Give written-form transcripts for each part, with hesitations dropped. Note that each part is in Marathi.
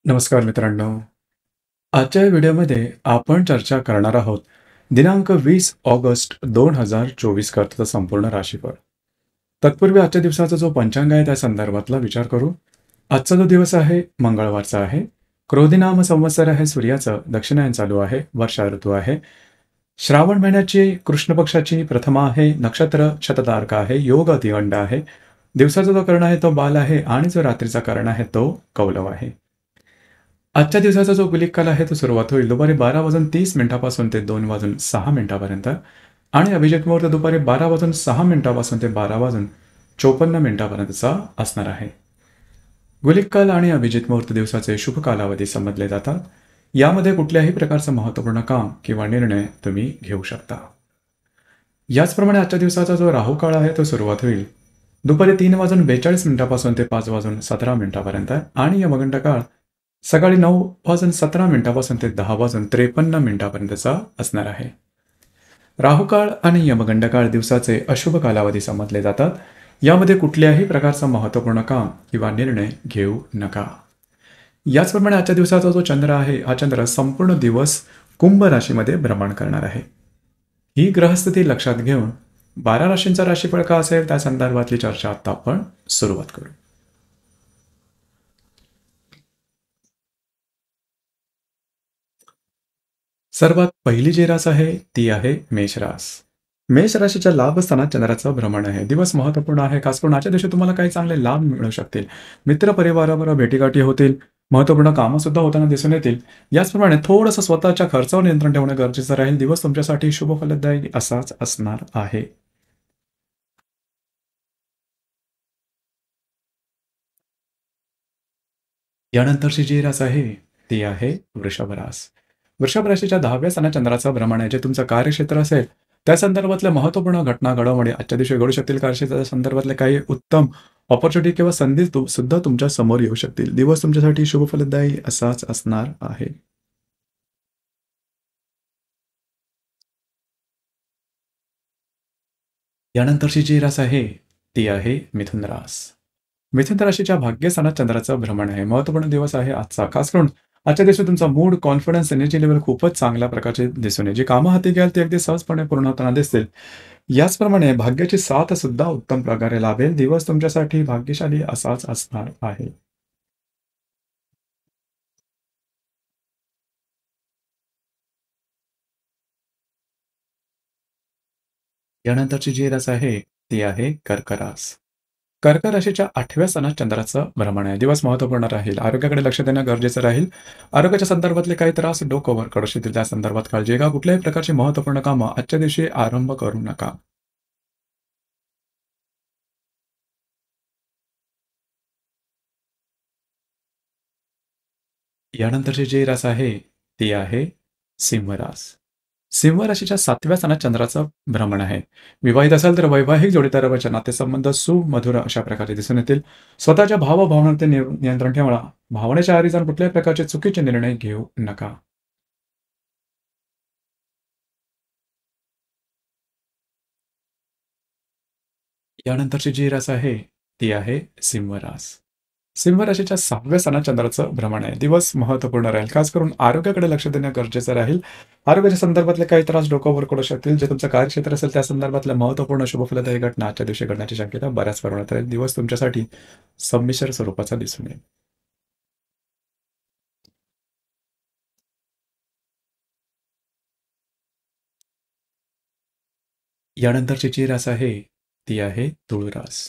नमस्कार मित्रांनो. आजच्या या व्हिडिओमध्ये आपण चर्चा करणार आहोत दिनांक 20 ऑगस्ट 2024 करता संपूर्ण राशीफळ. तत्पूर्वी आजच्या दिवसाचा जो पंचांग आहे त्या संदर्भातला विचार करू. आजचा जो दिवस आहे मंगळवारचा आहे. क्रोधी नाम संवत्सर आहे, सूर्याचं दक्षिणायन चालू आहे, वर्षा ऋतू आहे. श्रावण महिन्याची कृष्ण पक्षाची प्रथमा आहे, नक्षत्र शततारका आहे, योग अतिगंड आहे. दिवसाचा जो कर्ण आहे तो बाल आहे आणि जो रात्रीचा कर्ण आहे तो कौलव आहे. आजच्या दिवसाचा जो गुलिक काल आहे तो सुरुवात होईल दुपारी 12:30 ते 2:06 आणि अभिजित मुहूर्त दुपारी 12:06 ते 12:54 असणार आहे. गुलिक काल आणि अभिजित मुहूर्त दिवसाचे शुभ कालावधी समजले जातात. यामध्ये कुठल्याही प्रकारचं महत्त्वपूर्ण काम किंवा निर्णय तुम्ही घेऊ शकता. याचप्रमाणे आजच्या दिवसाचा जो राहू काळ आहे तो सुरुवात होईल दुपारी 3:42 ते 5:17 आणि यमगंड काळ सकाळी 9:17 ते 10:53 असणार आहे. राहुकाळ आणि यमगंड काळ दिवसाचे अशुभ कालावधी समजले जातात. यामध्ये कुठल्याही प्रकारचं महत्त्वपूर्ण काम किंवा निर्णय घेऊ नका. याचप्रमाणे आजच्या दिवसाचा जो चंद्र आहे हा चंद्र संपूर्ण दिवस कुंभ राशीमध्ये भ्रमण करणार आहे. ही ग्रहस्थिती लक्षात घेऊन 12 राशींचा राशीफळ का असेल त्या संदर्भातली चर्चा आता आपण सुरुवात करू. सर्वात पहिली जी रास आहे ती आहे मेषरास. मेष राशीच्या लाभ स्थानात चंद्राचं भ्रमण आहे. दिवस महत्त्वपूर्ण आहे. खास करून आजच्या दिवशी तुम्हाला काही चांगले लाभ मिळू शकतील. मित्र परिवाराबरोबर भेटीगाठी होतील. महत्त्वपूर्ण कामं सुद्धा होताना दिसून येतील. याचप्रमाणे थोडंसं स्वतःच्या खर्चावर नियंत्रण ठेवणं गरजेचं राहील. दिवस तुमच्यासाठी शुभ फलदायी असाच असणार आहे. यानंतरची जी रास आहे ती आहे वृषभ रास. वृषभ राशीच्या 10व्या स्थानात चंद्राचं भ्रमण आहे. जे तुमचं कार्यक्षेत्र असेल त्या संदर्भातल्या महत्त्वपूर्ण घटना घडामोडी आजच्या दिवशी घडू शकतील. कार्यक्षेत्राच्या संदर्भातले काही उत्तम ऑपॉर्च्युनिटी किंवा संधी सुद्धा तुमच्या समोर येऊ शकतील. दिवस तुमच्यासाठी शुभ फलदायी असाच असणार आहे. यानंतरची जी रास आहे ती आहे मिथुन रास. मिथुन राशीच्या भाग्यस्थानात चंद्राचं भ्रमण आहे. महत्त्वपूर्ण दिवस आहे आजचा. खास करून आजच्या दिवशी तुमचा मूड, कॉन्फिडन्स, एनर्जी लेव्हल खूपच चांगल्या प्रकारचे दिसून येईल. जी कामं हाती घ्याल ती अगदी सहजपणे पूर्ण होताना दिसतील. याचप्रमाणे भाग्याची साथ सुद्धा उत्तम प्रकारे लाभेल. दिवस तुमच्यासाठी भाग्यशाली असाच असणार आहे. यानंतरची जी रास आहे ती आहे कर्क रास. कर्क राशीच्या 8व्या स्थानात चंद्राचं भ्रमण आहे. दिवस महत्त्वपूर्ण राहील. आरोग्याकडे लक्ष देणं गरजेचं राहील. आरोग्याच्या संदर्भातले काही त्रास डोकं वर करू शकतील. त्या संदर्भात काळजी घ्या. कुठल्याही प्रकारची महत्त्वपूर्ण कामं आजच्या दिवशी आरंभ करू नका. यानंतरची जी रास आहे ती आहे सिंह रास. सिंह राशीच्या 7व्या स्थानात चंद्राचं भ्रमण आहे. विवाहित असाल तर वैवाहिक जोडीदारावरचे नातेसंबंध सुमधुर अशा प्रकारे दिसून येतील. स्वतःच्या भावभावनांवर नियंत्रण ठेवा. भावनेच्या आहारी जाऊन कुठल्याही प्रकारचे चुकीचे निर्णय घेऊ नका. यानंतरची जी रास आहे ती आहे सिंह रास. सिंह राशीच्या 6व्या स्थानात चंद्राचं भ्रमण आहे. दिवस महत्त्वपूर्ण राहील. खास करून आरोग्याकडे लक्ष देणं गरजेचं राहील. आरोग्याच्या संदर्भातले काही त्रास डोक्यावर करू शकतील. जे तुमचं कार्यक्षेत्र असेल त्या संदर्भातल्या महत्त्वपूर्ण शुभफलदायी घटना आजच्या दिवशी घडण्याची शक्यता बऱ्याच प्रमाणात राहील. दिवस तुमच्यासाठी संमिश्र स्वरूपाचा दिसून येईल. यानंतरची जी रास आहे ती आहे तुळ रास.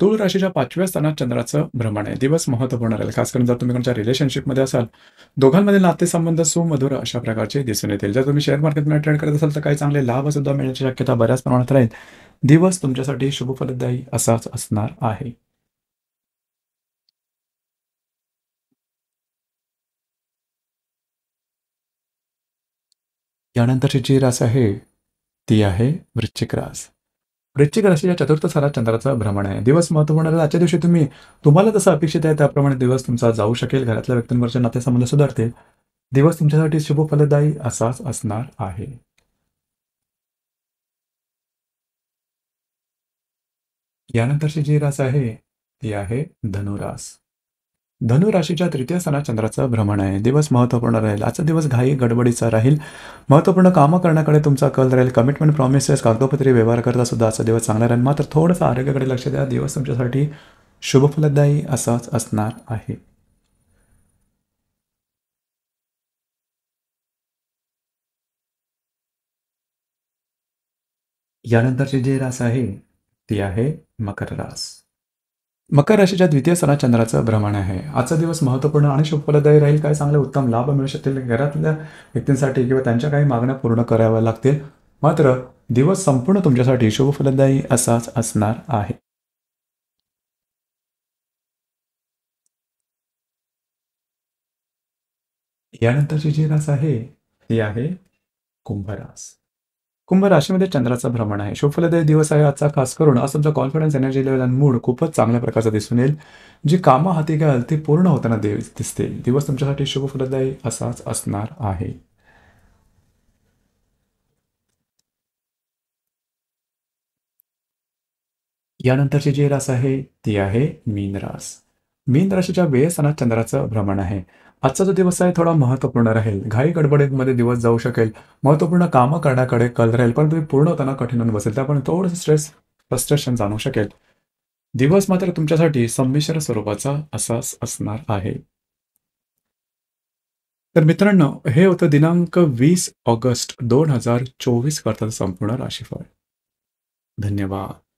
तुळ राशीच्या 5व्या स्थानात चंद्राचं भ्रमण आहे. दिवस महत्त्वपूर्ण राहील. खास करून जर तुम्ही कोणत्या रिलेशनशिपमध्ये असाल, दोघांमधील नातेसंबंध सुमधुर अशा प्रकारचे दिसून येतील. जर तुम्ही शेअर मार्केटमध्ये ट्रेड करत असाल तर काही चांगले लाभ सुद्धा मिळण्याची शक्यता बऱ्याच प्रमाणात राहील. दिवस तुमच्यासाठी शुभफलदायी असाच असणार आहे. यानंतरची जी रास आहे ती आहे वृश्चिक रास. वृश्चिक राशीच्या 4थ्या स्थानात चंद्राचं भ्रमण आहे. दिवस महत्त्वपूर्ण राहील. आजच्या दिवशी तुम्हाला जसं अपेक्षित आहे त्याप्रमाणे दिवस तुमचा जाऊ शकेल. घरातल्या व्यक्तींवरचे नातेसंबंध सुधारतील. दिवस तुमच्यासाठी शुभफलदायी असाच असणार आहे. यानंतरची जी रास आहे ती आहे धनुरास. धनु राशीच्या तृतीय स्थानात चंद्राचं भ्रमण आहे. दिवस महत्त्वपूर्ण राहील. आजचा दिवस घाई गडबडीचा राहील. महत्त्वपूर्ण कामं करण्याकडे तुमचा कल राहील. कमिटमेंट, प्रॉमिसेस, कागदोपत्री व्यवहार करता सुद्धा आजचा दिवस चांगला राहील. मात्र थोडंसं आरोग्याकडे लक्ष द्या. दिवस तुमच्यासाठी शुभफलदायी असाच असणार आहे. यानंतरची जी रास आहे ती आहे मकर रास. मकर राशीच्या द्वितीय स्थानात चंद्राचं भ्रमण आहे. आजचा दिवस महत्त्वपूर्ण आणि शुभफलदायी राहील. काही चांगले उत्तम लाभ मिळू शकतील. घरातल्या व्यक्तींसाठी किंवा त्यांच्या काही मागण्या पूर्ण कराव्या लागतील. मात्र दिवस संपूर्ण तुमच्यासाठी शुभफलदायी असाच असणार आहे. यानंतरची जी रास आहे ती आहे कुंभ रास. कुंभ राशीमध्ये चंद्राचं भ्रमण आहे. शुभफलदायी दिवस आहे आजचा. खास करून आज तुमचा कॉन्फिडन्स, एनर्जी लेवल आणि मूड खूपच चांगल्या प्रकारचा दिसून येईल. जी कामं हाती घ्याल ती पूर्ण होताना दिसतील. दिवस तुमच्यासाठी शुभफलदायी असाच असणार आहे. यानंतरची जी रास आहे ती आहे मीन रास. मीन राशीच्या व्ययस्थानात चंद्राचं भ्रमण आहे. आजचा जो दिवस आहे थोडा महत्त्वपूर्ण राहील. घाई गडबडीमध्ये दिवस जाऊ शकेल. महत्त्वपूर्ण कामं करण्याकडे कल राहील, पण तुम्ही पूर्ण होताना कठीण होऊन बसेल. त्यामुळे थोडंसं स्ट्रेस, फ्रस्ट्रेशन जाणवू शकेल. दिवस मात्र तुमच्यासाठी संमिश्र स्वरूपाचा असाच असणार आहे. तर मित्रांनो, हे होतं दिनांक 20 ऑगस्ट 2024 करता संपूर्ण राशीफळ. धन्यवाद.